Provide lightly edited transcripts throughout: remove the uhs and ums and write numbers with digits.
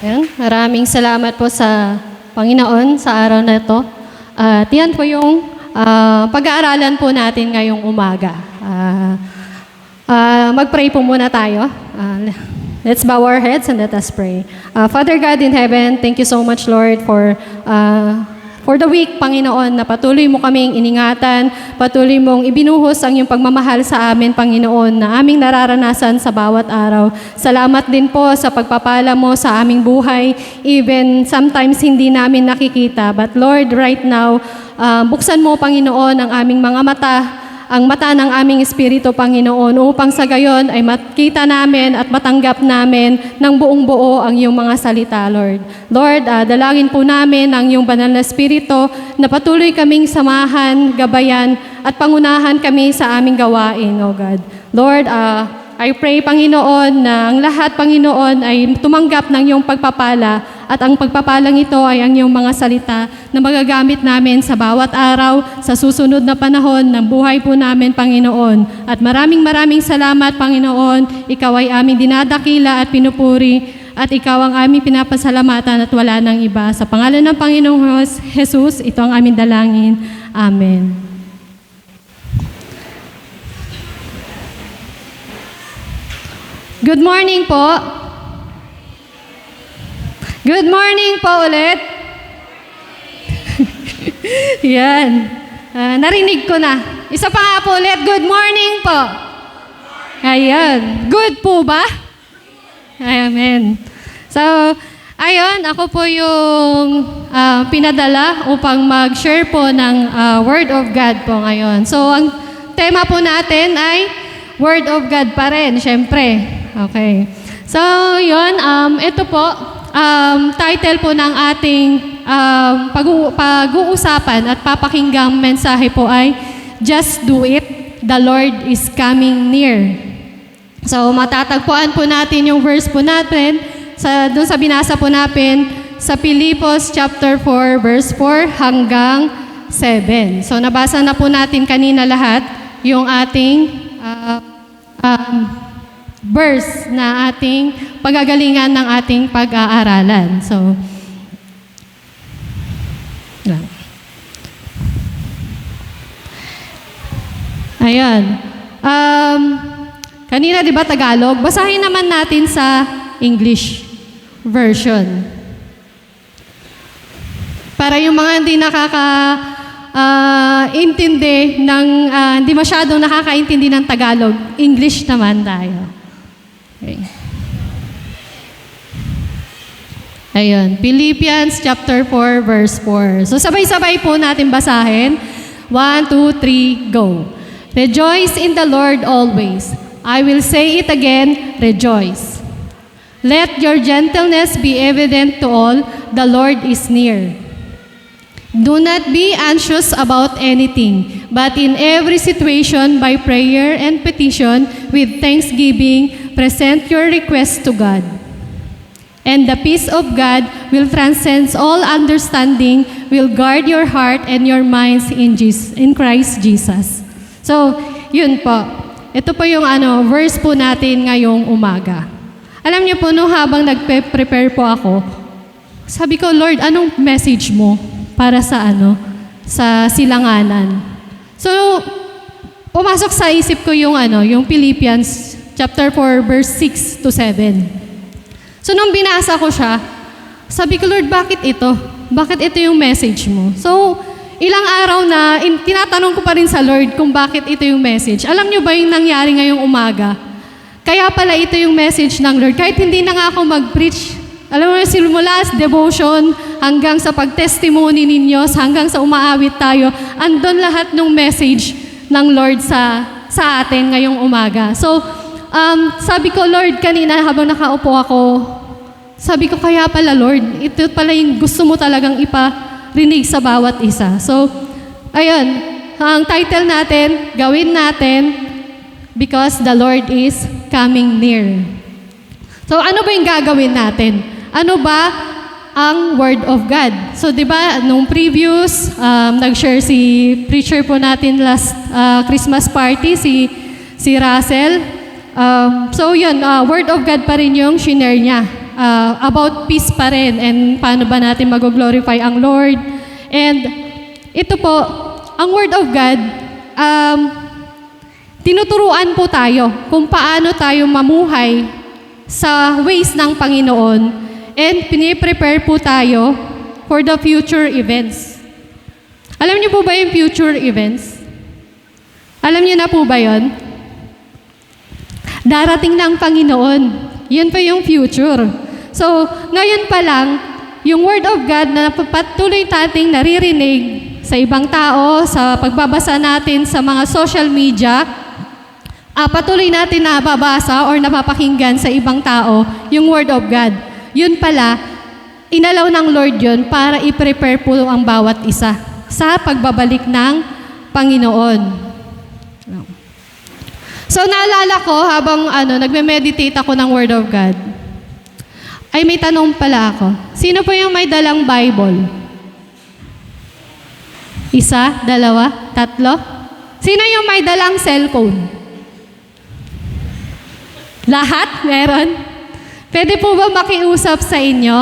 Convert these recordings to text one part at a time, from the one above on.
Ayan, maraming salamat po sa Panginoon sa araw na ito. At yan po yung pag-aaralan po natin ngayong umaga. Mag-pray po muna tayo. Let's bow our heads and let us pray. Father God in heaven, thank you so much, Lord, for the week, Panginoon, na patuloy mo kaming iningatan, patuloy mong ibinuhos ang iyong pagmamahal sa amin, Panginoon, na aming nararanasan sa bawat araw. Salamat din po sa pagpapala mo sa aming buhay, even sometimes hindi namin nakikita. But Lord, right now, buksan mo, Panginoon, ang aming mga mata, ang mata ng aming espiritu, Panginoon, upang sa gayon ay makita namin at matanggap namin ng buong buo ang iyong mga salita, Lord. Lord, dalangin po namin ang iyong banal na espiritu na patuloy kaming samahan, gabayan, at pangunahan kami sa aming gawain, O God. Lord, I pray, Panginoon, na ang lahat, Panginoon, ay tumanggap ng iyong pagpapala at ang pagpapalang ito ay ang iyong mga salita na magagamit namin sa bawat araw, sa susunod na panahon ng buhay po namin, Panginoon. At maraming salamat, Panginoon. Ikaw ay aming dinadakila at pinupuri at ikaw ang aming pinapasalamatan at wala nang iba. Sa pangalan ng Panginoong Jesus, ito ang aming dalangin. Amen. Good morning po. Good morning po ulit. Yan. Narinig ko na. Isa pa nga po ulit. Good morning po. Ayan. Good po ba? Amen. So, ayun, ako po yung pinadala upang mag-share po ng Word of God po ngayon. So, ang tema po natin ay Word of God pa rin, syempre. Okay. So, yun, ito po, title po ng ating pag-uusapan at papakinggang mensahe po ay Just Do It, the Lord is Coming Near. So, matatagpuan po natin yung verse po natin doon sa binasa po natin sa Pilipos chapter 4, verse 4 hanggang 7. So, nabasa na po natin kanina lahat yung ating verse na ating pagagalingan ng ating pag-aaralan. So, ayan. Kanina, di ba, Tagalog? Basahin naman natin sa English version. Para yung mga hindi hindi masyadong nakakaintindi ng Tagalog, English naman tayo. Okay. Ayun, Philippians chapter 4, verse 4. So sabay-sabay po natin basahin. 1, 2, 3, go. Rejoice in the Lord always. I will say it again, rejoice. Let your gentleness be evident to all, the Lord is near. Do not be anxious about anything, but in every situation, by prayer and petition, with thanksgiving, present your requests to God. And the peace of God will transcend all understanding, will guard your heart and your minds in Christ Jesus. So, yun po. Ito po yung verse po natin ngayong umaga. Alam niyo po, habang nagpe-prepare po ako, sabi ko, Lord, anong message mo para sa sa silanganan? So, pumasok sa isip ko yung yung Philippians chapter 4, verse 6 to 7. So, nung binasa ko siya, sabi ko, Lord, bakit ito? Bakit ito yung message mo? So, ilang araw na, tinatanong ko pa rin sa Lord kung bakit ito yung message. Alam niyo ba yung nangyari ngayong umaga? Kaya pala ito yung message ng Lord. Kahit hindi na nga ako mag-preach, alam mo, simula sa devotion hanggang sa pag-testimony ninyo, hanggang sa umaawit tayo, andun lahat ng message ng Lord sa atin ngayong umaga. So, sabi ko, Lord, kanina habang nakaupo ako, sabi ko, kaya pala, Lord, ito pala yung gusto mo talagang iparinig sa bawat isa. So, ayun, ang title natin, gawin natin, because the Lord is coming near. So, ano ba yung gagawin natin? Ano ba ang Word of God? So, di ba, nung previous, nag-share si preacher po natin last Christmas party, si Russell. So, yun, Word of God pa rin yung shinare niya. about peace pa rin and paano ba natin mag-glorify ang Lord. And ito po, ang Word of God, tinuturuan po tayo kung paano tayo mamuhay sa ways ng Panginoon and piniprepare po tayo for the future events. Alam niyo po ba yung future events? Alam niyo na po ba yon? Darating ng Panginoon. Yun pa yung future. So, ngayon pa lang, yung Word of God na patuloy nating naririnig sa ibang tao, sa pagbabasa natin sa mga social media, patuloy natin nababasa or napapakinggan sa ibang tao yung Word of God. Yun pala, inalaw ng Lord yun para i-prepare po ang bawat isa sa pagbabalik ng Panginoon. So, naalala ko habang nagme-meditate ako ng Word of God, ay may tanong pala ako. Sino po yung may dalang Bible? Isa, dalawa, tatlo? Sino yung may dalang cellphone? Lahat? Meron? Pwede po ba makiusap sa inyo?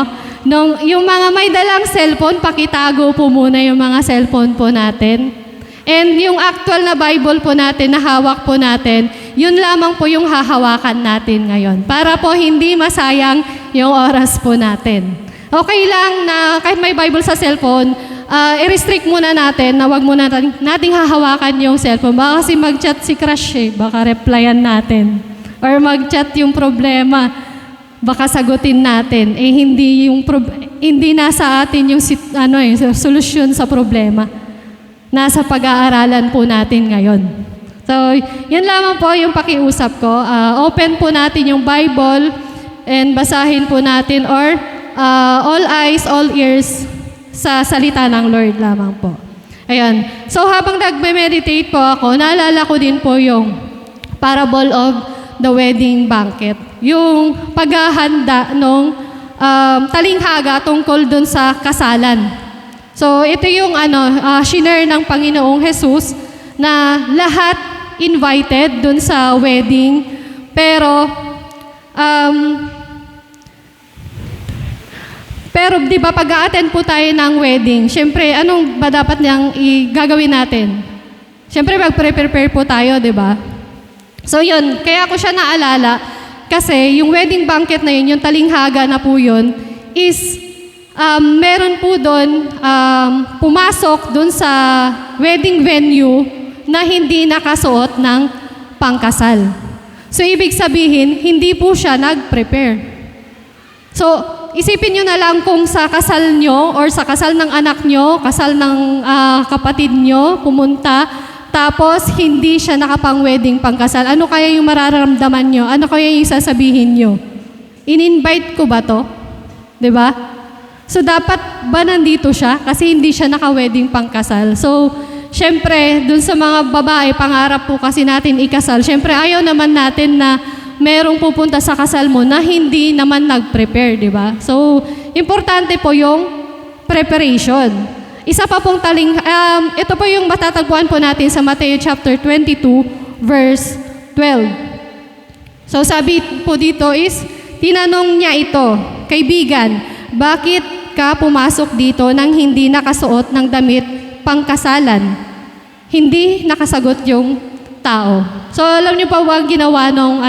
Yung mga may dalang cellphone, pakitago po muna yung mga cellphone po natin. And yung actual na Bible po natin, na hawak po natin, yun lamang po yung hahawakan natin ngayon. Para po hindi masayang yung oras po natin. Okay lang na kahit may Bible sa cellphone, i-restrict muna natin na wag muna nating hahawakan yung cellphone. Baka kasi mag-chat si crush baka replyan natin. Or mag-chat yung problema, baka sagutin natin. Hindi nasa atin yung solusyon sa problema. Nasa pag-aaralan po natin ngayon. So, yan lamang po yung pakiusap ko. Open po natin yung Bible and basahin po natin or all eyes, all ears sa salita ng Lord lamang po. Ayan. So, habang nagme-meditate po ako, naalala ko din po yung parable of the wedding banquet. Yung paghahanda nung talinghaga tungkol dun sa kasalan. So, ito yung shinare ng Panginoong Jesus na lahat invited dun sa wedding. Pero di ba pag-a-attend po tayo ng wedding, syempre, anong ba dapat niyang gagawin natin? Syempre, mag-prepare po tayo, di ba? So, yun. Kaya ko siya naalala kasi yung wedding banquet na yun, yung talinghaga na po yun, is meron po doon, pumasok doon sa wedding venue na hindi nakasuot ng pangkasal. So, ibig sabihin, hindi po siya nag-prepare. So, isipin nyo na lang kung sa kasal nyo or sa kasal ng anak nyo, kasal ng kapatid nyo, pumunta, tapos hindi siya nakapang-wedding pangkasal. Ano kaya yung mararamdaman nyo? Ano kaya yung sasabihin nyo? In-invite ko ba to? 'Di ba? So, dapat ba nandito siya? Kasi hindi siya naka-wedding pangkasal. So, syempre, dun sa mga babae, pangarap po kasi natin ikasal. Syempre, ayaw naman natin na merong pupunta sa kasal mo na hindi naman nag-prepare, di ba? So, importante po yung preparation. Isa pa pong ito po yung matatagpuan po natin sa Matthew chapter 22, verse 12. So, sabi po dito is, tinanong niya ito, kaibigan, bakit ka pumasok dito nang hindi nakasuot ng damit pangkasalan? Hindi nakasagot yung tao. So, alam niyo pa wag ginawa nung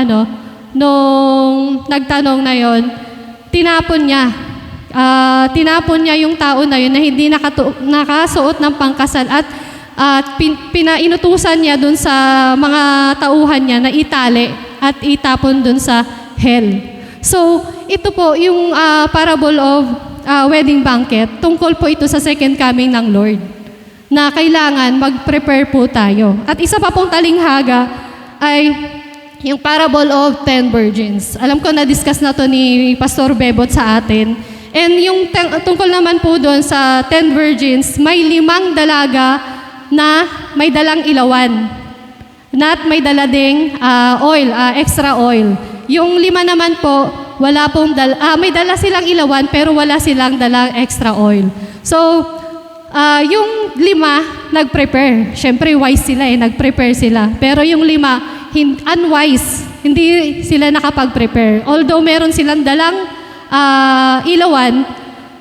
nagtanong na yon, tinapon niya. Tinapon niya yung tao na yun na hindi nakasuot ng pangkasal at inutusan niya dun sa mga tauhan niya na itali at itapon dun sa hell. So, ito po yung parable of wedding banquet. Tungkol po ito sa second coming ng Lord na kailangan mag-prepare po tayo. At isa pa pong talinghaga ay yung parable of 10 virgins. Alam ko na-discuss na to ni Pastor Bebot sa atin. And yung tungkol naman po doon sa 10 virgins, may 5 dalaga na may dalang ilawan. At may dala ding oil, extra oil. Yung 5 naman po, wala pong may dala silang ilawan pero wala silang dalang extra oil. So, yung 5 nag-prepare. Siyempre, wise sila nag-prepare sila. Pero yung 5, unwise, hindi sila nakapag-prepare. Although meron silang dalang ilawan,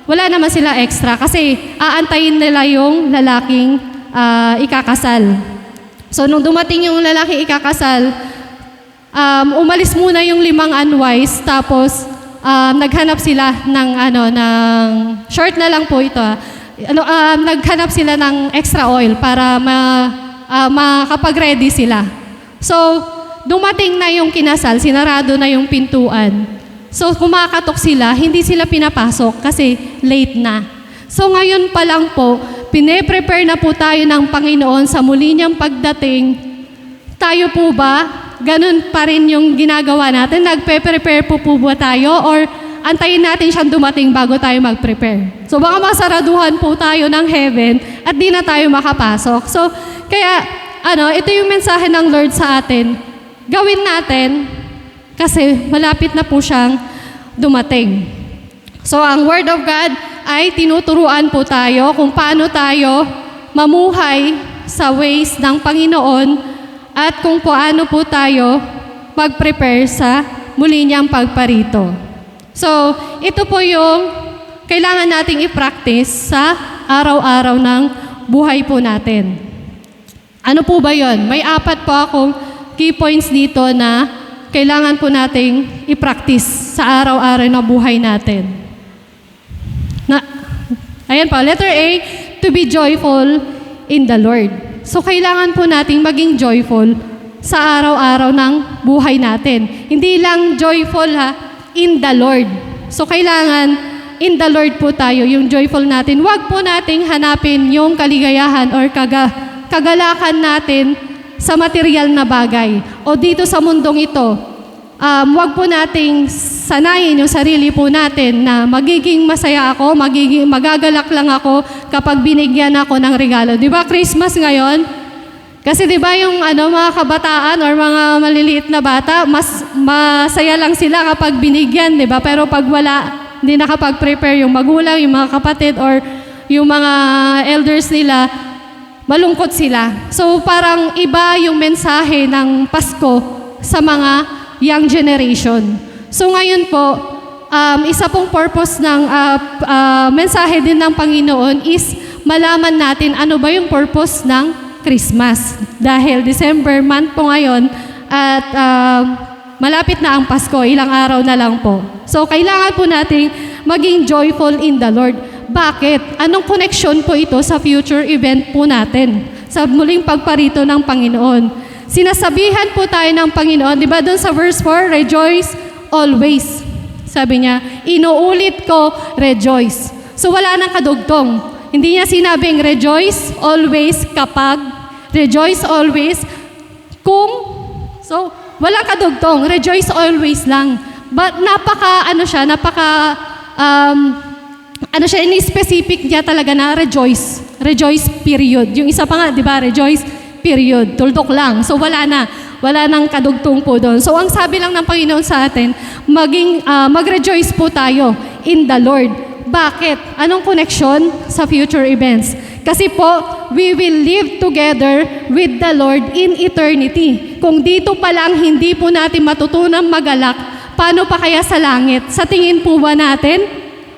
wala naman sila extra kasi aantayin nila yung lalaking ikakasal. So nung dumating yung lalaki ikakasal, umalis muna yung 5 unwise, tapos naghanap sila ng short na lang po ito. Naghanap sila ng extra oil para makapag-ready sila. So dumating na yung kinasal, sinarado na yung pintuan. So kumakatok sila, hindi sila pinapasok kasi late na. So ngayon pa lang po, pine-prepare na po tayo ng Panginoon sa muli niyang pagdating. Tayo po ba, ganun pa rin yung ginagawa natin? Nagpe-prepare po ba tayo? Or antayin natin siyang dumating bago tayo mag-prepare? So baka masaraduhan po tayo ng heaven at di na tayo makapasok. So kaya, ito yung mensahe ng Lord sa atin. Gawin natin kasi malapit na po siyang dumating. So ang Word of God ay tinuturuan po tayo kung paano tayo mamuhay sa ways ng Panginoon at kung paano po tayo mag-prepare sa muli niyang pagparito. So ito po yung kailangan nating i-practice sa araw-araw ng buhay po natin. Ano po ba yon? May 4 po akong key points dito na kailangan po nating i-practice sa araw-araw na buhay natin. Ayan po, letter A, to be joyful in the Lord. So kailangan po nating maging joyful sa araw-araw ng buhay natin. Hindi lang joyful in the Lord. So kailangan in the Lord po tayo, yung joyful natin. Huwag po nating hanapin yung kaligayahan or kagalakan natin sa material na bagay o dito sa mundong ito. Huwag po nating sanayin yung sarili po natin na magiging masaya ako, magagalak lang ako kapag binigyan ako ng regalo. Di ba Christmas ngayon? Kasi di ba yung mga kabataan or mga maliliit na bata, mas masaya lang sila kapag binigyan, di ba? Pero pag wala, hindi nakapag-prepare yung magulang, yung mga kapatid or yung mga elders nila, malungkot sila. So parang iba yung mensahe ng Pasko sa mga young generation. So ngayon po, isa pong purpose ng mensahe din ng Panginoon is malaman natin ano ba yung purpose ng Christmas. Dahil December month po ngayon at malapit na ang Pasko, ilang araw na lang po. So kailangan po nating maging joyful in the Lord. Bakit? Anong connection po ito sa future event po natin? Sa muling pagparito ng Panginoon. Sinasabihan po tayo ng Panginoon, di ba doon sa verse 4, rejoice always. Sabi niya, inuulit ko, rejoice. So wala nang kadugtong. Hindi niya sinabing rejoice always kapag, rejoice always kung, so walang kadugtong, rejoice always lang. But ini-specific niya talaga na rejoice. Rejoice period. Yung isa pa nga, di ba, rejoice period. Tuldok lang. So wala nang kadugtong po doon. So ang sabi lang ng Panginoon sa atin, mag-rejoice po tayo in the Lord. Bakit? Anong connection sa future events? Kasi po, we will live together with the Lord in eternity. Kung dito pa lang hindi po natin matutunang magalak, paano pa kaya sa langit? Sa tingin po ba natin,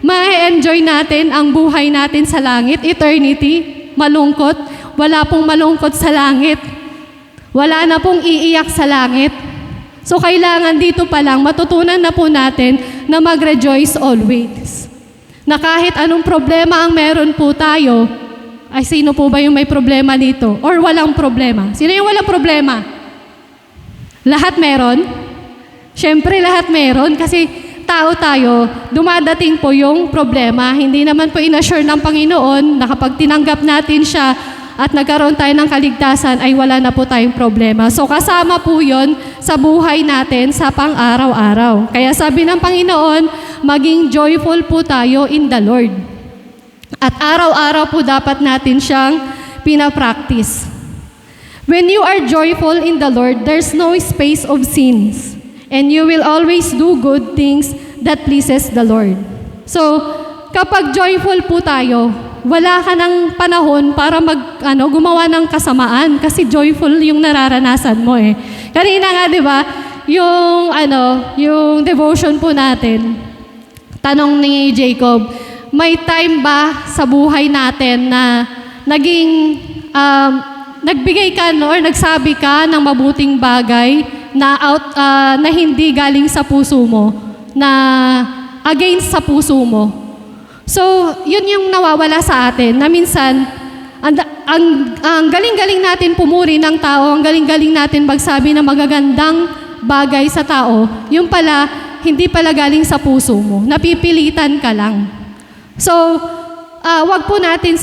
ma-enjoy natin ang buhay natin sa langit, eternity, malungkot? Wala pong malungkot sa langit. Wala na pong iiyak sa langit. So kailangan dito pa lang, matutunan na po natin na mag-rejoice always. Na kahit anong problema ang meron po tayo, ay sino po ba yung may problema dito? Or walang problema? Sino yung walang problema? Lahat meron? Siyempre lahat meron kasi tao tayo, dumadating po yung problema. Hindi naman po inassure ng Panginoon na kapag tinanggap natin siya at nagkaroon tayo ng kaligtasan ay wala na po tayong problema. So kasama po yon sa buhay natin sa pang-araw-araw. Kaya sabi ng Panginoon, maging joyful po tayo in the Lord. At araw-araw po dapat natin siyang pinapractice. When you are joyful in the Lord, there's no space of sins. And you will always do good things that pleases the Lord. So, kapag joyful po tayo, wala ka ng panahon para gumawa ng kasamaan kasi joyful yung nararanasan mo eh. Kanina nga, di ba, yung devotion po natin, tanong ni Jacob, may time ba sa buhay natin na naging, nagbigay ka or nagsabi ka ng mabuting bagay na hindi galing sa puso mo, na against sa puso mo? So, yun yung nawawala sa atin, na minsan, ang galing-galing natin pumuri ng tao, ang galing-galing natin magsabi ng magagandang bagay sa tao, yung pala, hindi pala galing sa puso mo. Napipilitan ka lang. So, wag po natin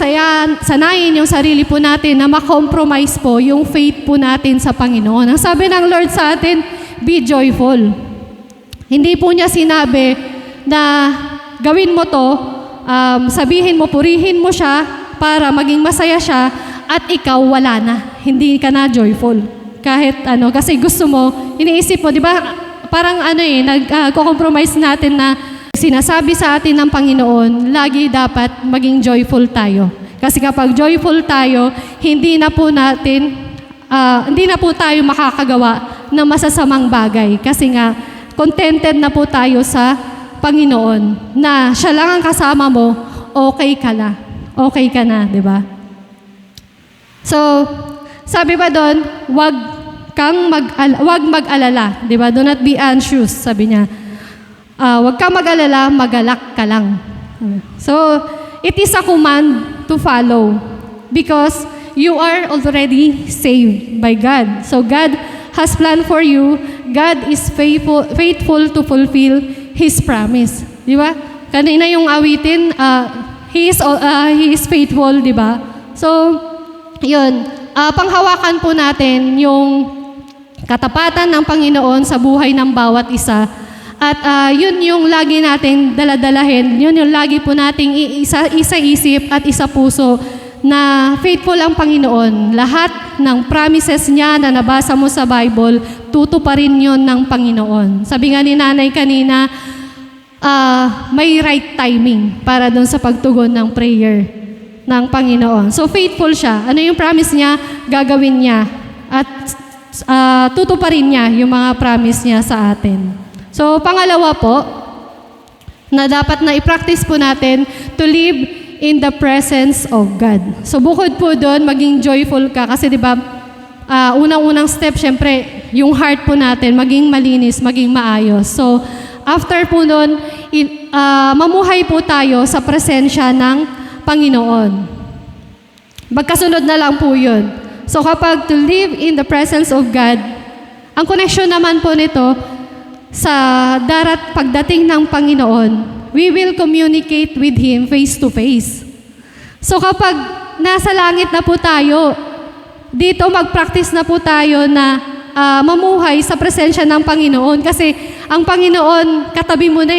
sanayin yung sarili po natin na makompromise po yung faith po natin sa Panginoon. Ang sabi ng Lord sa atin, be joyful. Hindi po niya sinabi na gawin mo to, sabihin mo, purihin mo siya para maging masaya siya at ikaw wala na. Hindi ka na joyful. Kahit kasi gusto mo, iniisip mo, di ba, parang nagko-compromise natin na sinasabi sa atin ng Panginoon, lagi dapat maging joyful tayo. Kasi kapag joyful tayo, hindi na po tayo makakagawa ng masasamang bagay. Kasi nga, contented na po tayo sa Panginoon na siya lang ang kasama mo, okay ka na. Okay ka na, di ba? So, sabi ba doon, wag mag-alala, di ba? Do not be anxious, sabi niya. Wag kang mag-alala, magalak ka lang. So, it is a command to follow because you are already saved by God. So, God has planned for you. God is faithful to fulfill His promise. Di ba? Kanina yung awitin, He is faithful, di ba? So, yun. Panghawakan po natin yung katapatan ng Panginoon sa buhay ng bawat isa. At yun yung lagi natin daladalahin, yun yung lagi po nating isa-isip at isa puso na faithful ang Panginoon. Lahat ng promises niya na nabasa mo sa Bible, tutuparin yun ng Panginoon. Sabi nga ni nanay kanina, may right timing para doon sa pagtugon ng prayer ng Panginoon. So faithful siya. Ano yung promise niya, gagawin niya. At tutuparin niya yung mga promise niya sa atin. So, pangalawa po, na dapat na i-practice po natin to live in the presence of God. So, bukod po doon, maging joyful ka. Kasi di ba, unang-unang step, syempre, yung heart po natin, maging malinis, maging maayos. So, after po doon, mamuhay po tayo sa presensya ng Panginoon. Magkasunod na lang po yun. So, kapag to live in the presence of God, ang connection naman po nito, sa pagdating ng Panginoon, we will communicate with Him face to face. So kapag nasa langit na po tayo, dito mag-practice na po tayo na mamuhay sa presensya ng Panginoon. Kasi ang Panginoon, katabi mo na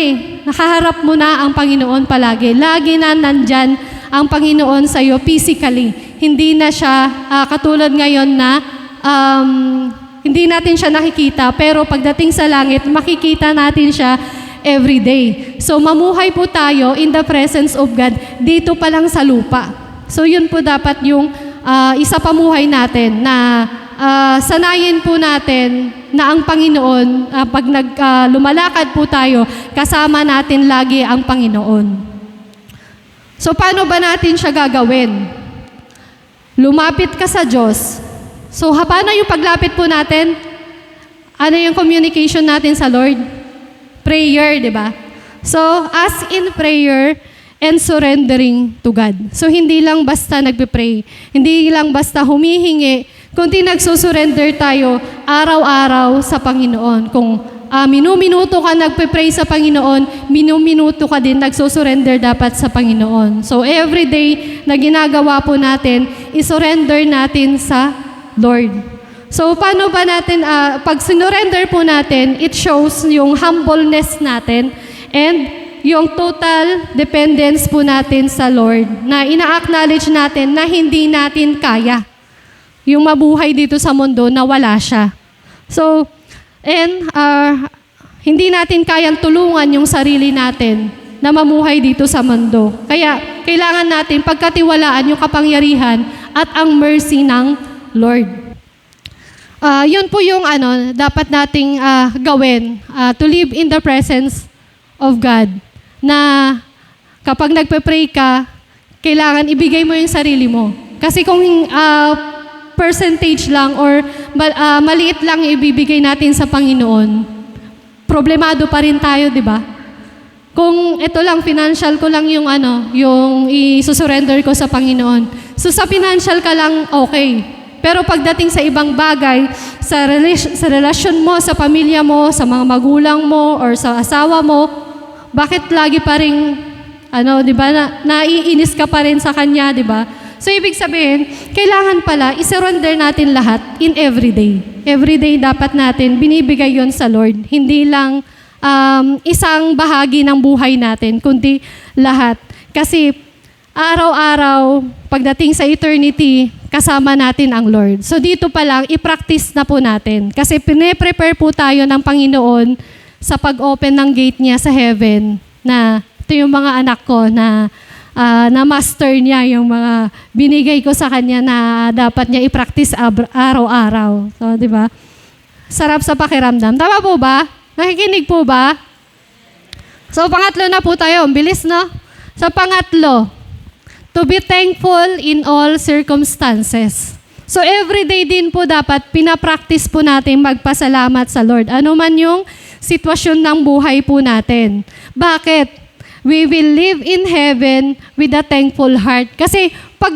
nakaharap mo na ang Panginoon palagi. Lagi na nandyan ang Panginoon sa iyo physically. Hindi na siya katulad ngayon na hindi natin siya nakikita, pero pagdating sa langit, makikita natin siya every day. So, mamuhay po tayo in the presence of God dito pa lang sa lupa. So, yun po dapat yung isa pamuhay natin na sanayin po natin na ang Panginoon, pag lumalakad po tayo, kasama natin lagi ang Panginoon. So, paano ba natin siya gagawin? Lumapit ka sa Diyos. So, paano yung paglapit po natin? Ano yung communication natin sa Lord? Prayer, di ba? So, as in prayer and surrendering to God. So, hindi lang basta nagpe-pray. Hindi lang basta humihingi, kundi nagsusurrender tayo araw-araw sa Panginoon. Kung minuminuto ka nagpe-pray sa Panginoon, minuminuto ka din nagsusurrender dapat sa Panginoon. So, every day na ginagawa po natin, isurrender natin sa Lord. So, paano ba natin, pag sinurrender po natin, it shows yung humbleness natin and yung total dependence po natin sa Lord na ina-acknowledge natin na hindi natin kaya yung mabuhay dito sa mundo na wala siya. So, and hindi natin kayang tulungan yung sarili natin na mamuhay dito sa mundo. Kaya, kailangan natin pagkatiwalaan yung kapangyarihan at ang mercy ng Lord. Yun po yung dapat nating gawin to live in the presence of God. na kapag nagpe-pray ka, kailangan ibigay mo yung sarili mo. Kasi kung percentage lang or maliit lang ibibigay natin sa Panginoon, problemado pa rin tayo, di ba? Kung ito lang, financial ko lang yung yung isusurrender ko sa Panginoon. So sa financial ka lang, okay. Pero pagdating sa ibang bagay, sa relasyon mo, sa pamilya mo, sa mga magulang mo, or sa asawa mo, bakit lagi pa rin, di ba, naiinis ka pa rin sa Kanya, di ba? So ibig sabihin, kailangan pala, isurrender natin lahat in everyday. Everyday dapat natin, binibigay yon sa Lord. Hindi lang isang bahagi ng buhay natin, kundi lahat. Kasi araw-araw, pagdating sa eternity, kasama natin ang Lord. So dito pa lang, i-practice na po natin. Kasi pine-prepare po tayo ng Panginoon sa pag-open ng gate niya sa heaven, na ito yung mga anak ko na na-master niya yung mga binigay ko sa kanya na dapat niya i-practice araw-araw. So, di ba? Sarap sa pakiramdam. Tama po ba? Nakikinig po ba? So, pangatlo na po tayo. Bilis, no? So, pangatlo, to be thankful in all circumstances. So, everyday din po dapat pinapractice po natin magpasalamat sa Lord. Ano man yung sitwasyon ng buhay po natin. Bakit? We will live in heaven with a thankful heart. Kasi pag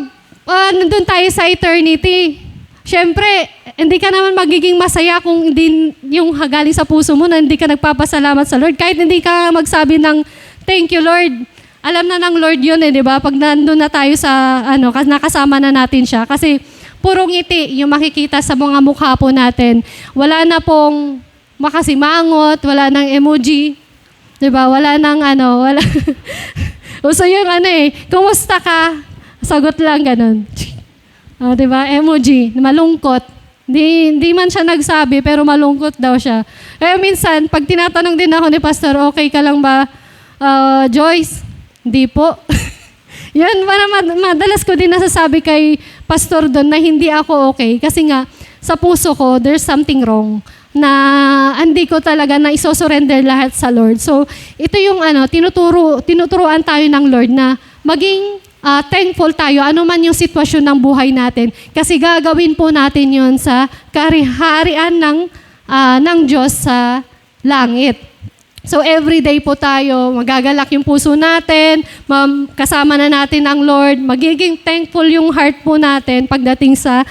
nandun tayo sa eternity, syempre, hindi ka naman magiging masaya kung hindi yung galing sa puso mo na hindi ka nagpapasalamat sa Lord. Kahit hindi ka magsabi ng, thank you Lord. Alam na ng Lord yun di ba? Pag nandun na tayo sa, nakasama na natin siya. Kasi puro ngiti yung makikita sa mga mukha po natin. Wala na pong makasimangot, wala nang emoji. Diba? Wala nang wala. Uso yung kumusta ka? Sagot lang ganun. Diba? Emoji, malungkot. Di man siya nagsabi, pero malungkot daw siya. Kaya minsan, pag tinatanong din ako ni Pastor, okay ka lang ba, Joyce? Hindi po. Yan, madalas ko din nasasabi kay Pastor doon na hindi ako okay. Kasi nga, sa puso ko, there's something wrong na hindi ko talaga na isosurrender lahat sa Lord. So, ito yung tinuturuan tayo ng Lord na maging thankful tayo, ano man yung sitwasyon ng buhay natin. Kasi gagawin po natin yon sa kaharian ng Diyos sa langit. So, everyday po tayo, magagalak yung puso natin, kasama na natin ang Lord, magiging thankful yung heart po natin pagdating sa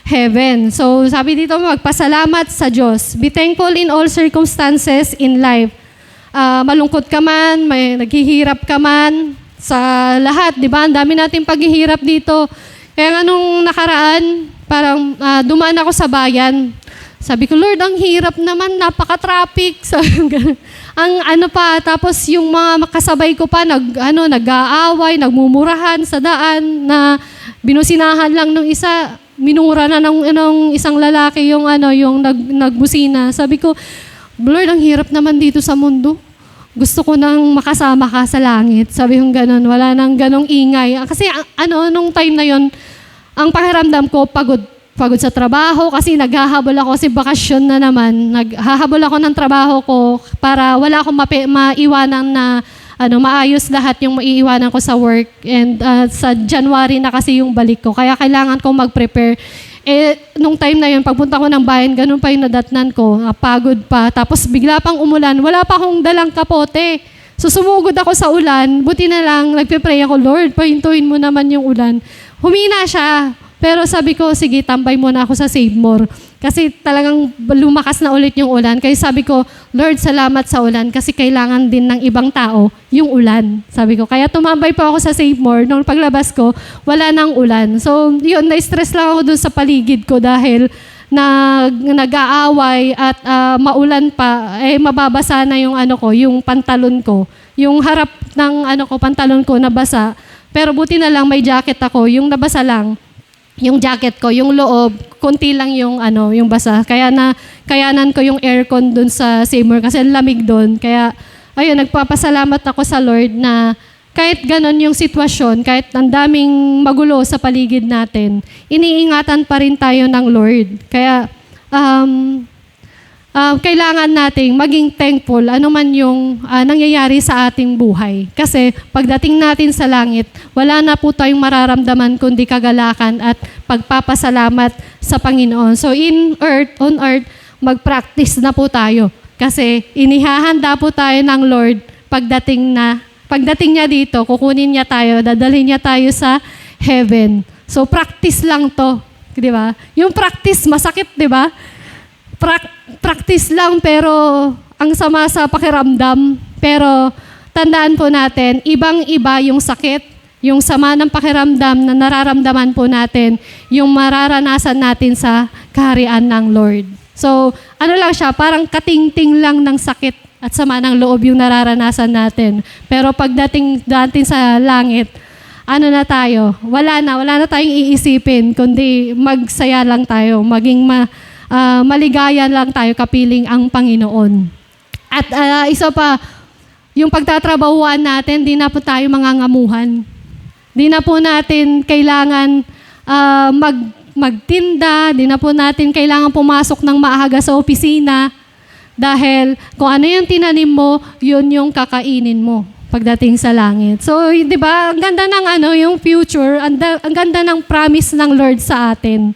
heaven. So, sabi dito, magpasalamat sa Diyos. Be thankful in all circumstances in life. Malungkot ka man, may naghihirap ka man, sa lahat, di ba? Ang dami nating paghihirap dito. Kaya nga nung nakaraan, parang dumaan ako sa bayan. Sabi ko, Lord, ang hirap naman, napaka-traffic. Tapos yung mga kasabay ko pa, nag-aaway, nagmumurahan sa daan, na binusinahan lang ng isa, minura na ng isang lalaki yung nagbusina. Sabi ko, Lord, ang hirap naman dito sa mundo. Gusto ko nang makasama ka sa langit. Sabi kong ganun, wala nang ganong ingay. Kasi nung time na yon, ang pakiramdam ko, pagod sa trabaho kasi naghahabol ako kasi bakasyon na naman. Naghahabol ako ng trabaho ko para wala akong maiwanan na maayos lahat yung maiiwanan ko sa work. And sa January na kasi yung balik ko. Kaya kailangan kong mag-prepare. Nung time na yun, pagpunta ko ng bayan, ganun pa yung nadatnan ko. Pagod pa. Tapos bigla pang umulan. Wala pa akong dalang kapote. So sumugod ako sa ulan. Buti na lang, nagpe-pray ako, Lord, pahintuin mo naman yung ulan. Humina siya. Pero sabi ko, sige, tambay muna ako sa Save More. Kasi talagang lumakas na ulit yung ulan. Kaya sabi ko, Lord, salamat sa ulan kasi kailangan din ng ibang tao yung ulan. Sabi ko, kaya tumambay pa ako sa Save More. Nung paglabas ko, wala nang ulan. So, yun, na-stress lang ako dun sa paligid ko dahil nag-aaway at maulan pa, mababasa na yung yung pantalon ko. Yung harap ng pantalon ko nabasa. Pero buti na lang may jacket ako, yung nabasa lang. Yung jacket ko, yung loob, konti lang yung yung basa. Kayanan ko yung aircon dun sa Seymour kasi lamig dun. Kaya, ayun, nagpapasalamat ako sa Lord na kahit ganon yung sitwasyon, kahit ang daming magulo sa paligid natin, iniingatan pa rin tayo ng Lord. Kaya, kailangan nating maging thankful ano man yung nangyayari sa ating buhay. Kasi pagdating natin sa langit, wala na po tayong mararamdaman kundi kagalakan at pagpapasalamat sa Panginoon. So on earth, mag-practice na po tayo. Kasi inihahanda po tayo ng Lord pagdating niya dito, kukunin niya tayo, dadalhin niya tayo sa heaven. So practice lang to, di ba? Yung practice masakit, di ba? Practice lang pero ang sama sa pakiramdam. Pero tandaan po natin, ibang-iba yung sakit, yung sama ng pakiramdam na nararamdaman po natin, yung mararanasan natin sa kaharian ng Lord. So, ano lang siya, parang katingting lang ng sakit at sama ng loob yung nararanasan natin. Pero pagdating natin sa langit, ano na tayo, wala na tayong iisipin, kundi magsaya lang tayo, maging maligaya lang tayo kapiling ang Panginoon. At isa pa, yung pagtatrabahuan natin, di na po tayo mangangamuhan. Di na po natin kailangan magtinda, di na po natin kailangan pumasok ng maaga sa opisina dahil kung ano yung tinanim mo, yun yung kakainin mo pagdating sa langit. So, di ba, ang ganda ng yung future, ang ganda ng promise ng Lord sa atin.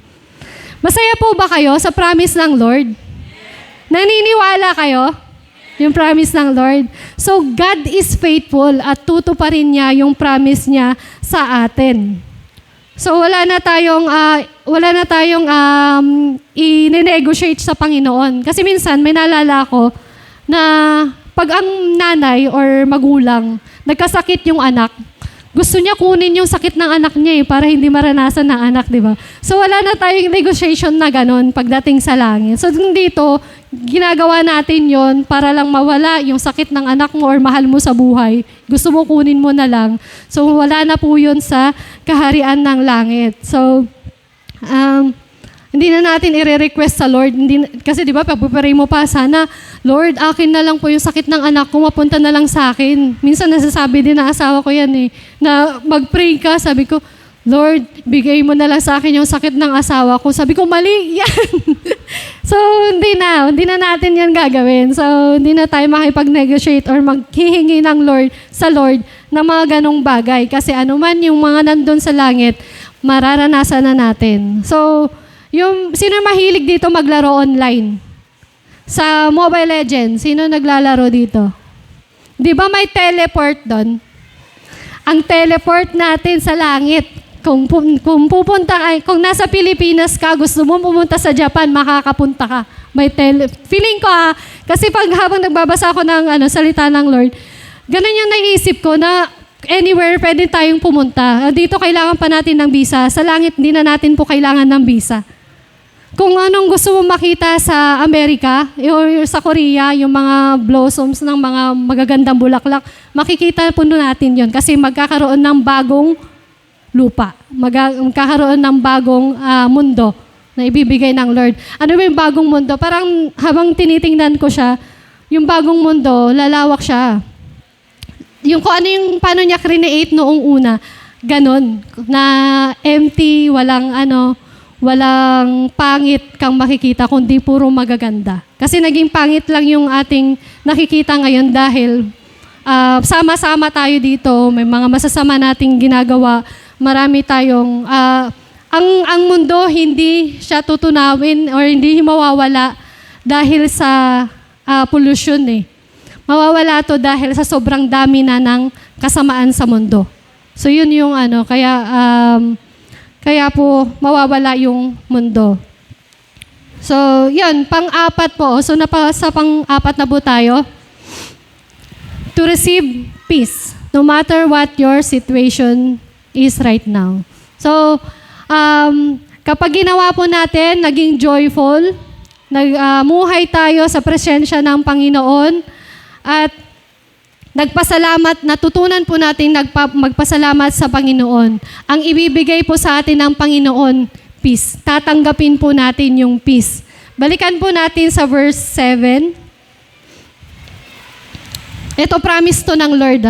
Masaya po ba kayo sa promise ng Lord? Naniniwala kayo? Yung promise ng Lord. So, God is faithful at tutuparin niya yung promise niya sa atin. So, wala na tayong i-negotiate sa Panginoon. Kasi minsan, may naalala ko na pag ang nanay or magulang, nagkasakit yung anak, gusto niya kunin yung sakit ng anak niya para hindi maranasan ng anak, di ba? So wala na tayong negotiation na ganon pagdating sa langit. So dito, ginagawa natin yon para lang mawala yung sakit ng anak mo or mahal mo sa buhay. Gusto mo kunin mo na lang. So wala na po yun sa kaharian ng langit. So, hindi na natin i-request sa Lord. Kasi di ba, pag-pray mo pa, sana, Lord, akin na lang po yung sakit ng anak ko, mapunta na lang sa akin. Minsan nasasabi din ng asawa ko yan na mag-pray ka, sabi ko, Lord, bigay mo na lang sa akin yung sakit ng asawa ko. Sabi ko, mali yan. So, hindi na natin yan gagawin. So, hindi na tayo makipag-negotiate or maghihingi ng sa Lord ng mga ganong bagay. Kasi anuman yung mga nandun sa langit, mararanasan na natin. So, sino mahilig dito maglaro online? Sa Mobile Legends, sino naglalaro dito? Di ba may teleport doon? Ang teleport natin sa langit, kung kung nasa Pilipinas ka, gusto mo pumunta sa Japan, makakapunta ka. Feeling ko kasi habang nagbabasa ako ng salita ng Lord, ganun yung naisip ko na anywhere pwede tayong pumunta. Dito kailangan pa natin ng visa. Sa langit, hindi na natin po kailangan ng visa. Kung anong gusto mo makita sa Amerika, or sa Korea, yung mga blossoms ng mga magagandang bulaklak, makikita po natin yon kasi magkakaroon ng bagong lupa. Magkakaroon ng bagong mundo na ibibigay ng Lord. Ano ba yung bagong mundo? Parang habang tinitingnan ko siya, yung bagong mundo, lalawak siya. Yung kung ano yung paano niya create noong una, ganon, na empty, walang pangit kang makikita, kundi puro magaganda. Kasi naging pangit lang yung ating nakikita ngayon dahil sama-sama tayo dito, may mga masasama nating ginagawa, marami tayong, ang mundo hindi siya tutunawin or hindi mawawala dahil sa pollution Mawawala to dahil sa sobrang dami na ng kasamaan sa mundo. So yun yung kaya po mawawala yung mundo. So yun, pang-apat po. So sa pang-apat na po tayo. To receive peace, no matter what your situation is right now. So kapag ginawa po natin, naging joyful, muhay tayo sa presensya ng Panginoon, at nagpasalamat, natutunan po natin magpasalamat sa Panginoon. Ang ibibigay po sa atin ng Panginoon, peace. Tatanggapin po natin yung peace. Balikan po natin sa verse 7. Ito promise to ng Lord.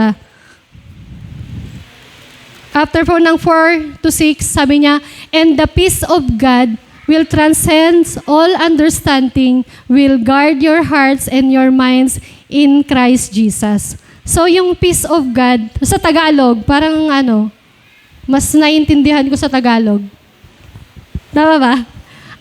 After po ng 4 to 6, sabi niya, and the peace of God will transcend all understanding, will guard your hearts and your minds in Christ Jesus. So yung peace of God, sa Tagalog, parang mas naiintindihan ko sa Tagalog. Tama ba?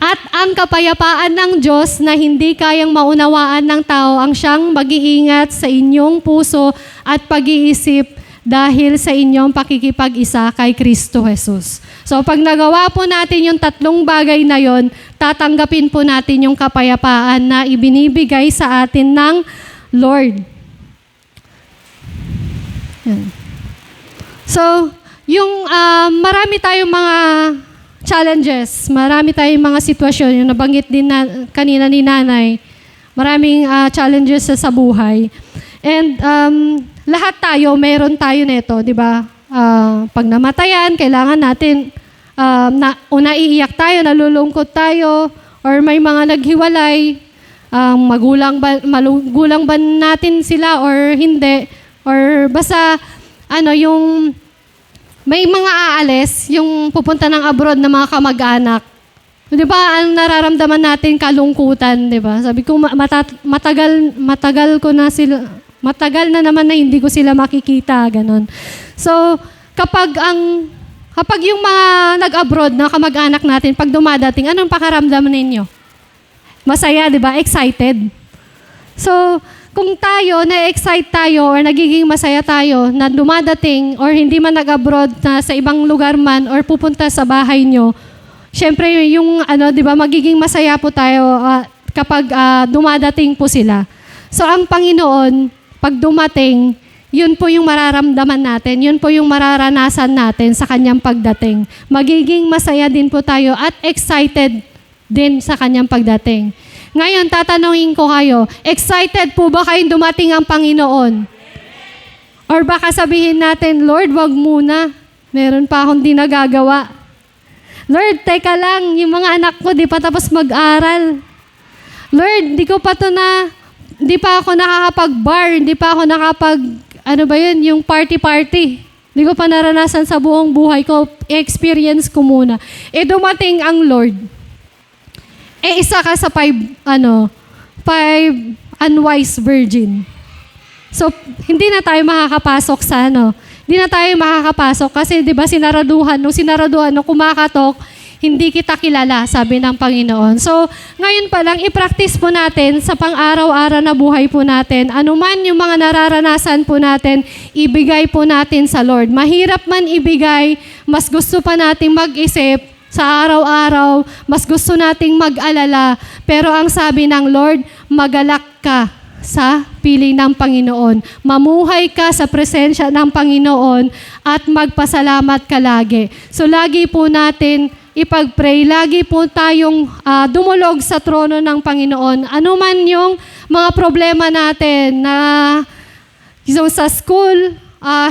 At ang kapayapaan ng Diyos na hindi kayang maunawaan ng tao ang siyang mag-iingat sa inyong puso at pag-iisip dahil sa inyong pakikipag-isa kay Kristo Jesus. So pag nagawa po natin yung tatlong bagay na yon, tatanggapin po natin yung kapayapaan na ibinibigay sa atin ng Lord. Yan. So, yung marami tayong mga challenges, marami tayong mga sitwasyon, yung nabanggit din na kanina ni Nanay, maraming challenges sa buhay. And lahat tayo, meron tayo nito, di ba? Pag namatayan, kailangan natin, naiiyak tayo, nalulungkot tayo, or may mga naghiwalay, magulang ba natin sila or hindi, or basta, yung may mga aalis, yung pupunta ng abroad na mga kamag-anak. Di ba, ang nararamdaman natin kalungkutan, di ba? Sabi ko, matagal na naman na hindi ko sila makikita, ganun. So, kapag yung mga nag-abroad na kamag-anak natin, pag dumadating, anong pakaramdam ninyo? Masaya, di ba? Excited. So, kung tayo, na-excite tayo or nagiging masaya tayo na dumadating or hindi man nag-abroad na sa ibang lugar man or pupunta sa bahay nyo, syempre yung di ba, magiging masaya po tayo kapag dumadating po sila. So ang Panginoon, pag dumating, yun po yung mararamdaman natin, yun po yung mararanasan natin sa kanyang pagdating. Magiging masaya din po tayo at excited din sa kanyang pagdating. Ngayon, tatanungin ko kayo, excited po ba kayong dumating ang Panginoon? Or baka sabihin natin, Lord, wag muna. Meron pa akong di nagagawa. Lord, teka lang, yung mga anak ko di pa tapos mag-aral. Lord, di pa ako nakakapag-bar, di pa ako yung party-party. Di ko pa naranasan sa buong buhay ko, experience ko muna. Dumating ang Lord. Isa ka sa five unwise virgin. So, hindi na tayo makakapasok sa Hindi na tayo makakapasok kasi 'di ba sinaraduhan, nung kumakatok, hindi kita kilala, sabi ng Panginoon. So, ngayon pa lang i-practice po natin sa pang-araw-araw na buhay po natin. Anuman yung mga nararanasan po natin, ibigay po natin sa Lord. Mahirap man ibigay, mas gusto pa nating mag-isip sa araw-araw, mas gusto nating mag-alala. Pero ang sabi ng Lord, magalak ka sa piling ng Panginoon. Mamuhay ka sa presensya ng Panginoon at magpasalamat ka lagi. So lagi po natin ipag-pray, lagi po tayong dumulog sa trono ng Panginoon. Ano man yung mga problema natin na sa school,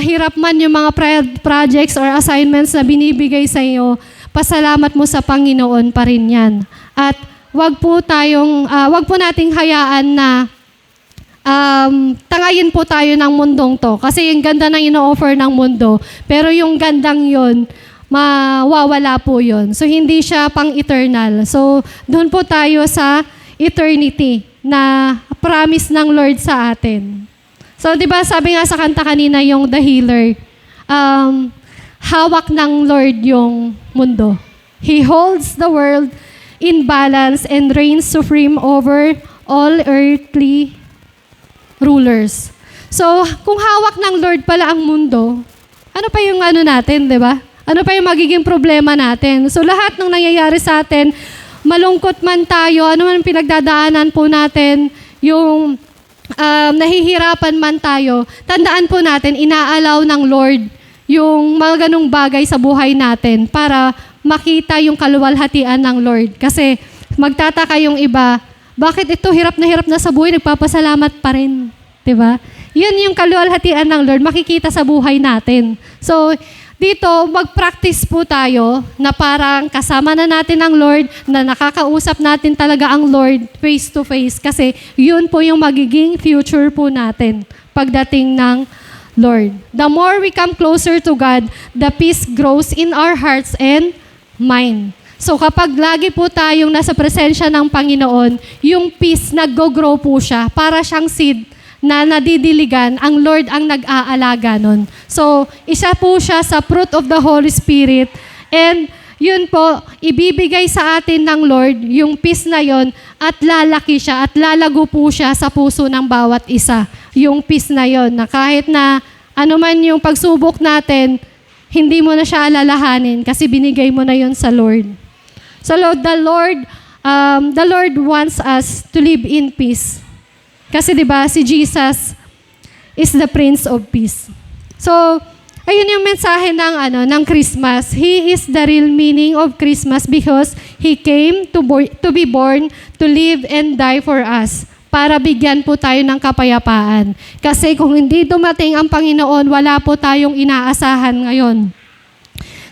hirap man yung mga projects or assignments na binibigay sa iyo, pasalamat mo sa Panginoon pa rin yan. At wag po nating hayaan na tangayin po tayo ng mundong to. Kasi yung ganda ng ino-offer ng mundo, pero yung gandang yun, mawawala po yun. So, hindi siya pang-eternal. So, doon po tayo sa eternity na promise ng Lord sa atin. So, di ba sabi nga sa kanta kanina yung The Healer, hawak ng Lord yung mundo. He holds the world in balance and reigns supreme over all earthly rulers. So, kung hawak ng Lord pala ang mundo, ano pa yung natin, di ba? Ano pa yung magiging problema natin? So, lahat ng nangyayari sa atin, malungkot man tayo, ano man pinagdadaanan po natin, yung nahihirapan man tayo, tandaan po natin, inaalaw ng Lord yung mga ganong bagay sa buhay natin para makita yung kaluwalhatian ng Lord. Kasi magtataka yung iba, bakit ito hirap na sa buhay, nagpapasalamat pa rin. Diba? Yun yung kaluwalhatian ng Lord, makikita sa buhay natin. So, dito, mag-practice po tayo na parang kasama na natin ang Lord, na nakakausap natin talaga ang Lord face to face kasi yun po yung magiging future po natin pagdating ng Lord. The more we come closer to God, the peace grows in our hearts and mind. So kapag lagi po tayong nasa presensya ng Panginoon, yung peace nag-grow po siya para siyang seed na nadidiligan, ang Lord ang nag-aalaga nun. So, isa po siya sa fruit of the Holy Spirit. And yun po, ibibigay sa atin ng Lord yung peace na yon at lalaki siya at lalago po siya sa puso ng bawat isa. Yung peace na yon na kahit na ano man yung pagsubok natin, hindi mo na siya alalahanin kasi binigay mo na yon sa Lord. So Lord, the Lord wants us to live in peace. Kasi 'di ba si Jesus is the Prince of Peace. So ayun yung mensahe ng Christmas. He is the real meaning of Christmas because He came to be born, to live and die for us para bigyan po tayo ng kapayapaan. Kasi kung hindi dumating ang Panginoon, wala po tayong inaasahan ngayon.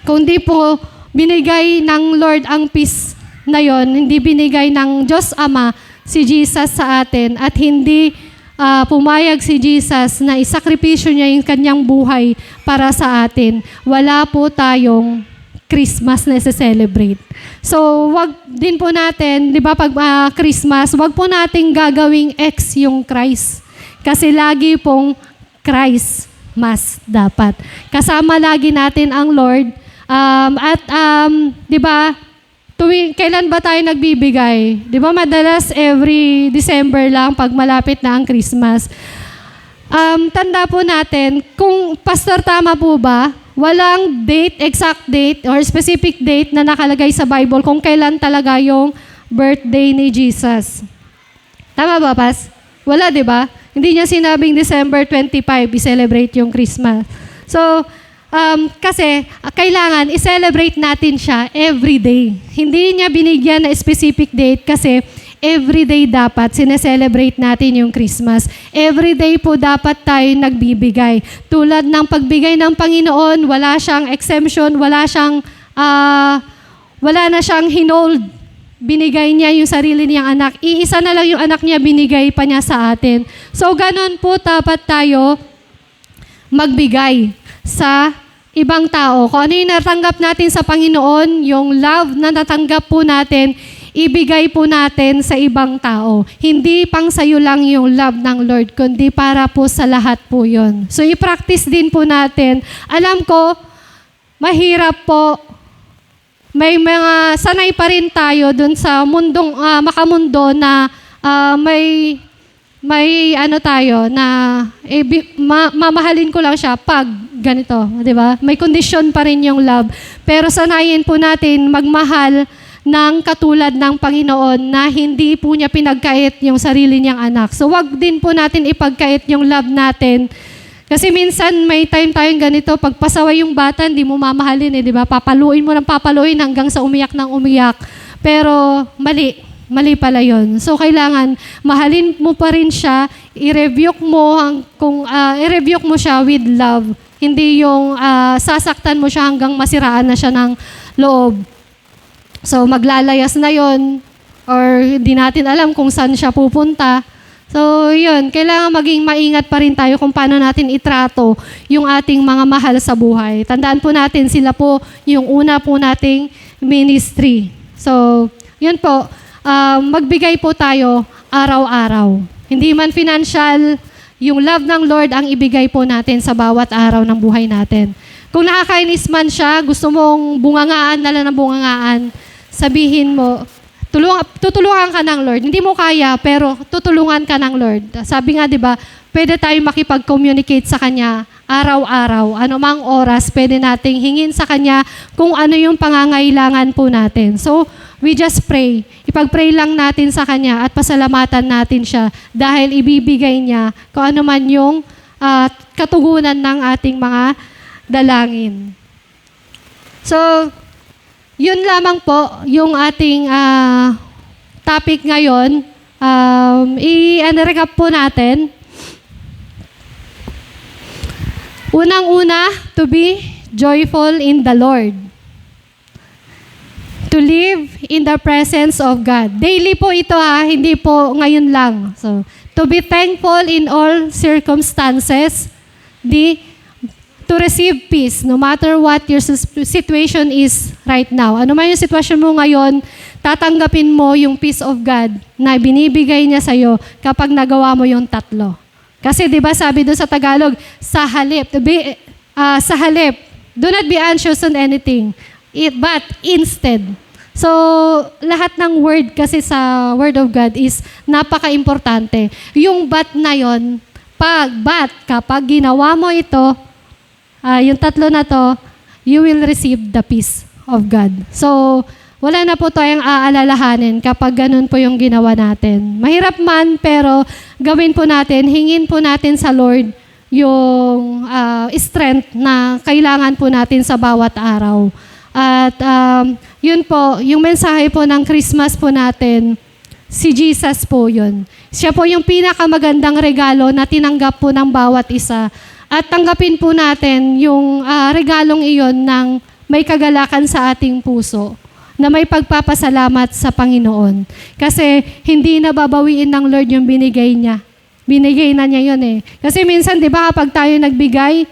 Kung hindi po binigay ng Lord ang peace na yon, hindi binigay ng Diyos Ama si Jesus sa atin at hindi pumayag si Jesus na isakripisyo niya yung kanyang buhay para sa atin, wala po tayong Christmas na celebrate. So, wag din po natin, di ba pag Christmas, wag po nating gagawing X yung Christ. Kasi lagi pong Christ mas dapat. Kasama lagi natin ang Lord. Di ba, kailan ba tayo nagbibigay? Di ba madalas every December lang pag malapit na ang Christmas. Tanda po natin, kung pastor tama po ba, walang date, exact date or specific date na nakalagay sa Bible kung kailan talaga yung birthday ni Jesus. Tama ba, Pas? Wala, di ba? Hindi niya sinabing December 25, i-celebrate yung Christmas. So, kasi kailangan i-celebrate natin siya every day. Hindi niya binigyan na specific date kasi every day dapat sineselebrate natin yung Christmas. Every day po dapat tayo nagbibigay. Tulad ng pagbigay ng Panginoon, wala siyang exemption, wala na siyang hinold. Binigay niya yung sarili niyang anak. Iisa na lang yung anak niya, binigay pa niya sa atin. So, ganun po dapat tayo magbigay sa ibang tao. Kung ano yung natanggap natin sa Panginoon, yung love na natanggap po natin, ibigay po natin sa ibang tao. Hindi pang sayo lang yung love ng Lord, kundi para po sa lahat po yun. So, i-practice din po natin. Alam ko, mahirap po. May mga sanay pa rin tayo dun sa mundong, makamundo na may ano tayo na mamahalin ko lang siya pag ganito, di ba? May condition pa rin yung love. Pero sanayin po natin magmahal ng katulad ng Panginoon na hindi po niya pinagkait yung sarili niyang anak. So wag din po natin ipagkait yung love natin. Kasi minsan may time tayong ganito, pag pasaway yung bata, hindi mo mamahalin di ba? Papaluin mo ng papaluin hanggang sa umiyak ng umiyak. Pero mali pala yun. So, kailangan mahalin mo pa rin siya, i-rebuke mo siya with love. Hindi yung sasaktan mo siya hanggang masiraan na siya ng loob. So, maglalayas na yon or hindi natin alam kung saan siya pupunta. So, yun. Kailangan maging maingat pa rin tayo kung paano natin itrato yung ating mga mahal sa buhay. Tandaan po natin, sila po yung una po nating ministry. So, yun po. Magbigay po tayo araw-araw. Hindi man financial, yung love ng Lord ang ibigay po natin sa bawat araw ng buhay natin. Kung nakakainis man siya, gusto mong bungangaan, dala ng bungangaan, sabihin mo, tutulungan ka ng Lord. Hindi mo kaya, pero tutulungan ka ng Lord. Sabi nga, di ba, pwede tayong makipag-communicate sa Kanya araw-araw. Anumang oras, pwede nating hingin sa Kanya kung ano yung pangangailangan po natin. So, we just pray. Ipag-pray lang natin sa Kanya at pasalamatan natin siya dahil ibibigay niya kung ano man yung katugunan ng ating mga dalangin. So, yun lamang po yung ating topic ngayon. I-recap po natin. Unang-una, to be joyful in the Lord. To live in the presence of God. Daily po ito hindi po ngayon lang. To be thankful in all circumstances. to receive peace no matter what your situation is right now. Ano man yung sitwasyon mo ngayon, tatanggapin mo yung peace of God na binibigay niya sa'yo kapag nagawa mo yung tatlo. Kasi 'di ba sabi doon sa Tagalog, sa halip, do not be anxious on anything, but instead. So, lahat ng word kasi sa Word of God is napaka-importante. Yung but na yon, kapag ginawa mo ito, yung tatlo na to, you will receive the peace of God. So, wala na po tayong aalalahanin kapag ganun po yung ginawa natin. Mahirap man, pero gawin po natin, hingin po natin sa Lord yung strength na kailangan po natin sa bawat araw. At yun po, yung mensahe po ng Christmas po natin, si Jesus po yun. Siya po yung pinakamagandang regalo na tinanggap po ng bawat isa. At tanggapin po natin yung regalong iyon ng may kagalakan sa ating puso, na may pagpapasalamat sa Panginoon. Kasi hindi na babawiin ng Lord yung binigay niya. Binigay na niya yun eh. Kasi minsan, di ba, kapag tayo nagbigay,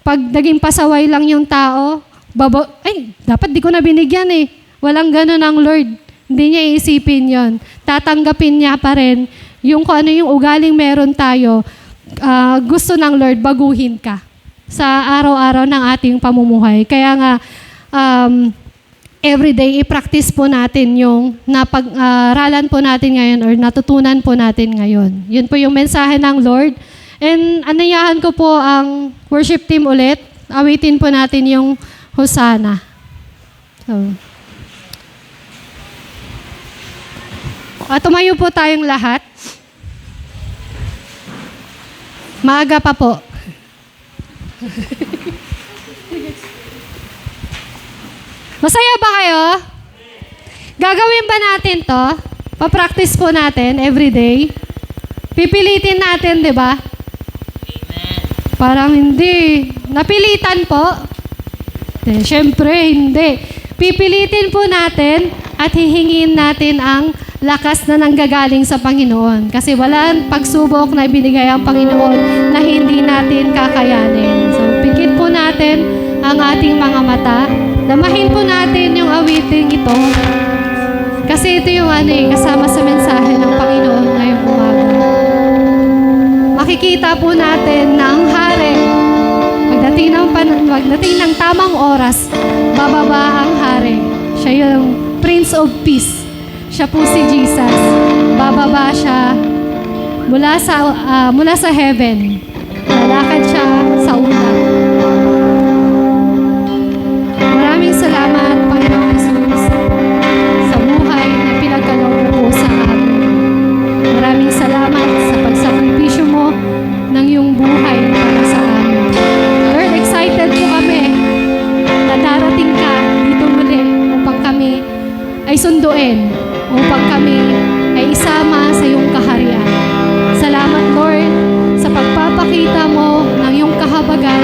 pag naging pasaway lang yung tao, dapat di ko na binigyan eh. Walang ganun ang Lord. Hindi niya iisipin yon. Tatanggapin niya pa rin yung kung ano yung ugaling meron tayo. Gusto ng Lord, baguhin ka sa araw-araw ng ating pamumuhay. Kaya nga, everyday, i-practice po natin yung napag-aralan po natin ngayon or natutunan po natin ngayon. Yun po yung mensahe ng Lord. And anayahan ko po ang worship team ulit. Awitin po natin yung Hosanna. So, tumayo po tayong lahat. Maaga pa po. Masaya ba kayo? Gagawin ba natin to? Pa-practice po natin every day. Pipilitin natin, di ba? Amen. Parang hindi. Napilitan po. Siyempre, hindi. Pipilitin po natin at hihingin natin ang lakas na nanggagaling sa Panginoon. Kasi walang pagsubok na ibinigay ang Panginoon na hindi natin kakayanin. So, pikit po natin ang ating mga mata. Damahin po natin yung awiting ito. Kasi ito yung kasama sa mensahe ng Panginoon ngayong umaga. Makikita po natin na ang hari, pagdating ng tamang oras, bababa ang hari. Siya yung Prince of Peace. Siya po si Jesus. Bababa siya mula sa heaven. Lalakad siya sa ulan. Maraming salamat, Panginoon Jesus, sa buhay na pinagkaloob mo po sa amin. Maraming salamat sa pagsakripisyo mo ng iyong buhay para sa amin. Lord, excited po kami na darating ka dito muli upang kami ay sunduin, upang kami ay isama sa iyong kaharian. Salamat, Lord, sa pagpapakita mo ng iyong kahabagan.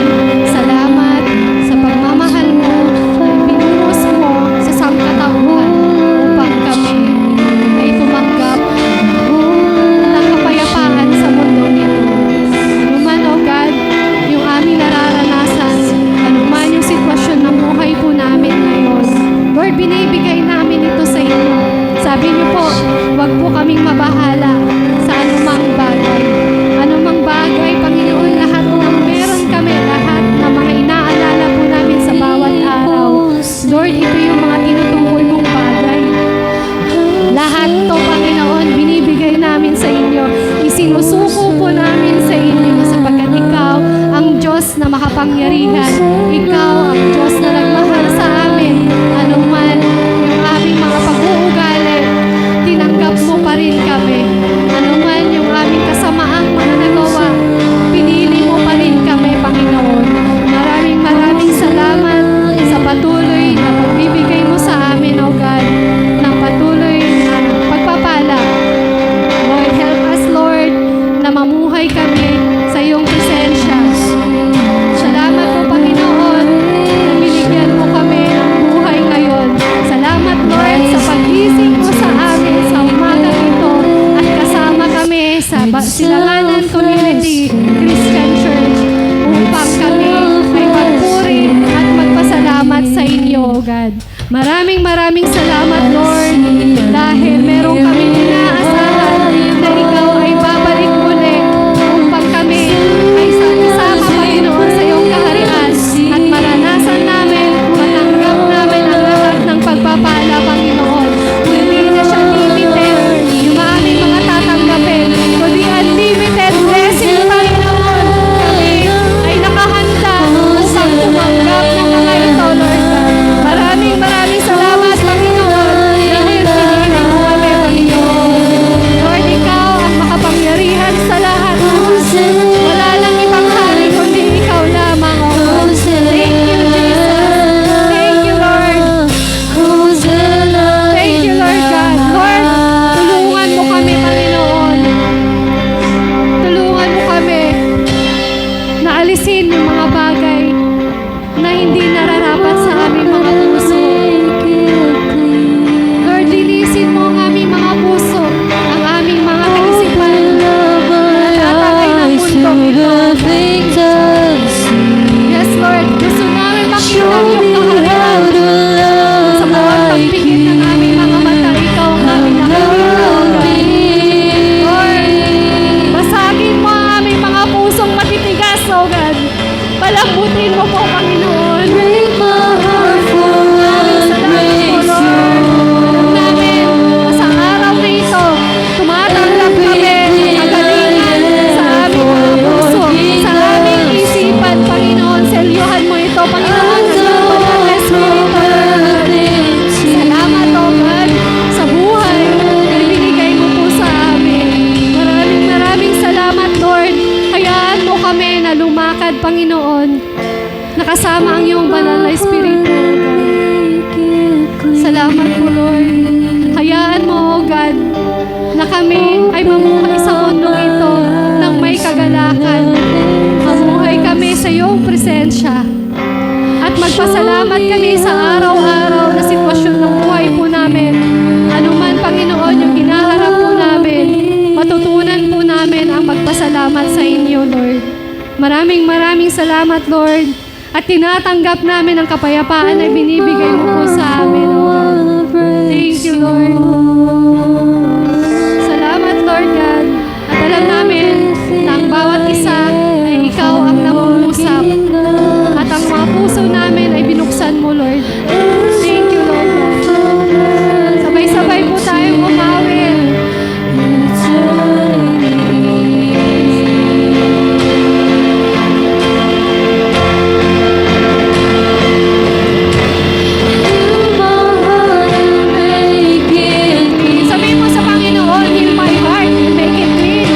Salamat sa pagmamahal mo na ibinunos mo sa sangkatauhan upang kami ay tumanggap ng kapayapaan sa mundo nito. Ano man, O God, yung aming nararanasan, ano man yung sitwasyon ng buhay po namin ngayon, Lord, binibigay namin ito sa inyo. Sabi niyo po, huwag po kaming mabahala sa anumang bagay. Anumang bagay, Panginoon, lahat ng meron kami, lahat na mga inaalala po namin sa bawat araw. Lord, ito yung mga tinutukoy mong bagay. Lahat to, Panginoon, binibigay namin sa inyo. Isinusuko po namin sa inyo sapagkat ikaw ang Diyos na makapangyarihan. Ikaw ang Diyos na nagmahal sa amin. Anuman yung aming mga pag-uugali, tinanggap mo pa rin kami. Anuman yung aming kasamaang mga nagawa, pinili mo pa rin kami, Panginoon. Maraming salamat sa patuloy na pagbibigay mo sa amin, O God, ng patuloy na pagpapala. Lord, help us, Lord, na mamuhay kami sa iyong presensya. Salamat po, Panginoon, na God. Maraming salamat, Lord, dahil meron kami inaasahan na ikaw ay babalik muli upang kami ay sama, Panginoon, sa iyong kaharian at maranasan namin, matanggap namin ang lahat ng pagpapala, Panginoon. Hindi na siya limited yung aming mga tatanggapin, kundi unlimited blessing, Panginoon. Kami ay nakahanda upang tumanggap ng mga ito, Lord God. Maraming salamat, Panginoon, dahil pinili mo kami, Panginoon. Lord, ikaw ang makapangyarihan sa lahat. Wala lang ibang hari, kundi ikaw lamang, O God. Thank you, Jesus. Thank you, Lord. Thank you, Lord God. Lord, tulungan mo kami, Panginoon. Tulungan mo kami na alisin yung mga bagay na hindi nararapat sa aming mga puso. Lord, linisin mo ang aming mga puso, ang aming mga kaisipan, natatangay ng mundo ito. Yes, Lord, gusto namin makita yung kaharian. Sa bawat pagpikit ng aming mga mata, ikaw ang aming nakikita, O God. Lord, basagin mo ang aming mga pusong matitigas, O God. Palambutin mo po, Panginoon. Maraming salamat po, Lord. Alam namin, sa araw na ito, tumatanggap kami ng kagalingan sa aming mga puso, sa aming isipan, Panginoon. Selyuhan mo ito, Panginoon, sa iyong banal na Espiritu, Lord. Salamat, O God, sa buhay na ibinigay mo po sa amin. Maraming salamat, Lord. Hayaan mo kami na lumakad, Panginoon, nakasama ang iyong banal na Espiritu, O God. Salamat po, Lord. Hayaan mo, O God, na kami ay mamuhay sa mundo ito ng may kagalakan. Mamuhay kami sa iyong presensya. At magpasalamat kami sa araw-araw na sitwasyon ng buhay po namin. Ano man, Panginoon, yung hinaharap po namin, matutunan po namin ang magpasalamat sa inyo, Lord. Maraming salamat, Lord. At tinatanggap namin ang kapayapaan na binibigay mo po sa amin, O God. Thank you, Lord. Salamat, Lord God. At alam namin na ang bawat isa ay ikaw ang nangungusap. At ang mga puso namin ay binuksan mo, Lord. Thank you, Lord God. Sabay-sabay po tayong umawit. Sabihin mo sa Panginoon, heal my heart and make it clean.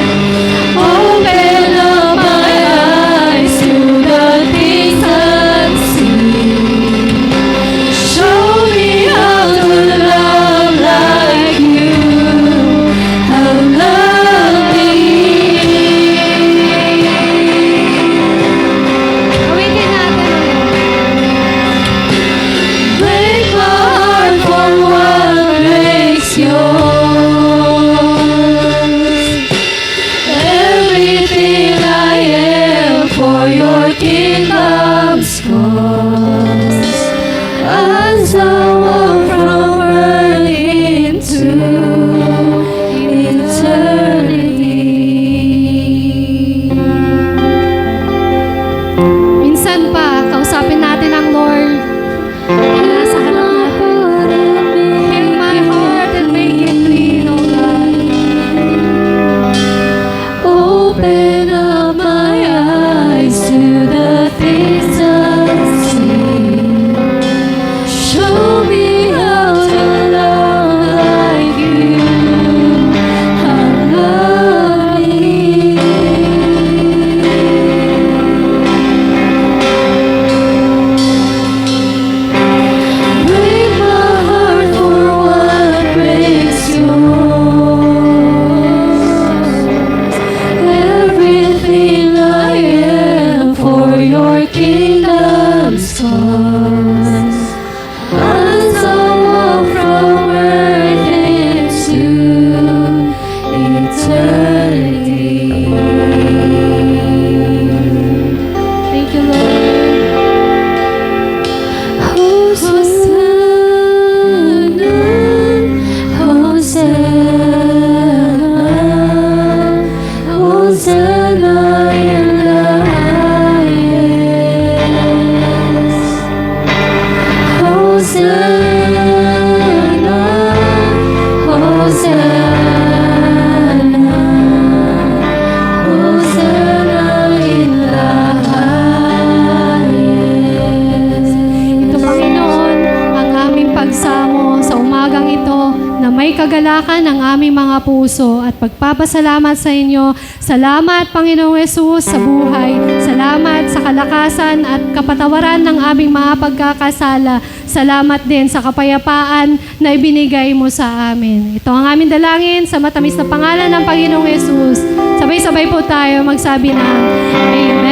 Open up my eyes to the things unseen. Show me how to love like you have loved me. Awitin natin ulit. Break my heart for what breaks yours. Everything I am for your kingdom's cause. As I walk from earth into eternity. Minsan pa, kausapin natin ang Lord. Nasa harap natin. Heal my heart and make it clean, O God. Open up my eyes to the things unseen. Show me how to love like you have loved me. Break my heart for what breaks yours. Everything I am for your kingdom's cause. As I walk from earth into eternity. Thank you, Lord. Hosanna. kagalakan ng aming mga puso at pagpapasalamat sa inyo. Salamat, Panginoong Yesus, sa buhay. Salamat sa kalakasan at kapatawaran ng aming mga pagkakasala. Salamat din sa kapayapaan na ibinigay mo sa amin. Ito ang aming dalangin sa matamis na pangalan ng Panginoong Yesus. Sabay-sabay po tayo magsabi na Amen.